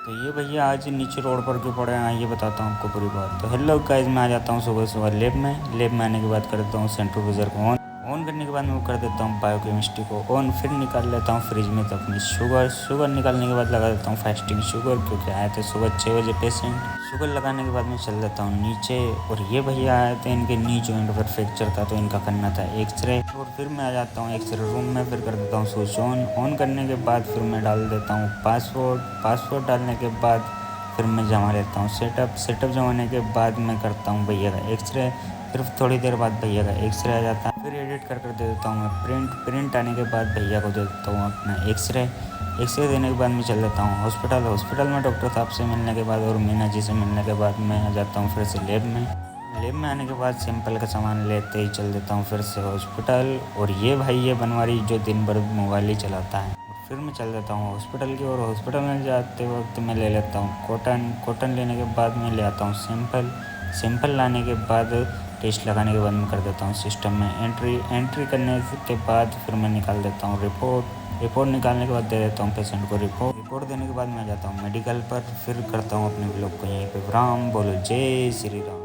तो ये भैया आज नीचे रोड पर क्यों पड़े हैं आइए बताता हूँ आपको पूरी बात। तो हेलो गाइस, मैं आ जाता हूँ सुबह सुबह लैब में आने के बाद कर देता हूँ सेंट्रीफ्यूजर को ऑन करने के बाद मैं कर देता हूँ बायोकेमिस्ट्री को ऑन, फिर निकाल लेता हूँ फ्रिज में तो अपनी शुगर निकालने के बाद लगा देता हूँ फास्टिंग शुगर, क्योंकि आए थे सुबह 6 बजे पेशेंट। शुगर लगाने के बाद मैं चल देता हूँ नीचे, और ये भैया आए थे, इनके नी जॉइंट पर फ्रैक्चर था तो इनका करना था एक्सरे, और फिर मैं आ जाता हूँ एक्सरे रूम में, फिर कर देता हूँ स्विच ऑन करने के बाद फिर मैं डाल देता हूँ पासवर्ड डालने के बाद फिर मैं जमा लेता हूँ सेटअप जमाने के बाद मैं करता हूँ भैया का एक्सरे, फिर थोड़ी देर बाद भैया का एक्सरे आ जाता है, फिर एडिट कर दे देता हूँ मैं प्रिंट आने के बाद भैया को दे देता हूँ अपना एक्सरे देने के बाद मैं चल देता हूँ हॉस्पिटल में डॉक्टर साहब से मिलने के बाद और मीना जी से मिलने के बाद मैं आ जाता हूँ फिर से लैब में आने के बाद सैंपल का सामान लेते ही चल देता हूँ फिर से हॉस्पिटल। और ये भाई ये बनवारी जो दिन भर मोबाइल ही चलाता है। फिर मैं चल देता हूँ हॉस्पिटल की, और हॉस्पिटल में जाते वक्त मैं ले लेता हूँ कॉटन लेने के बाद मैं ले आता हूँ सैंपल लाने के बाद टेस्ट लगाने के बाद मैं कर देता हूँ सिस्टम में एंट्री करने के बाद फिर मैं निकाल देता हूँ रिपोर्ट निकालने के बाद दे देता हूँ पेशेंट को रिपोर्ट देने के बाद मैं जाता हूँ मेडिकल पर, फिर करता हूँ अपने ब्लॉग को यहीं पे। राम बोलो जय श्री राम।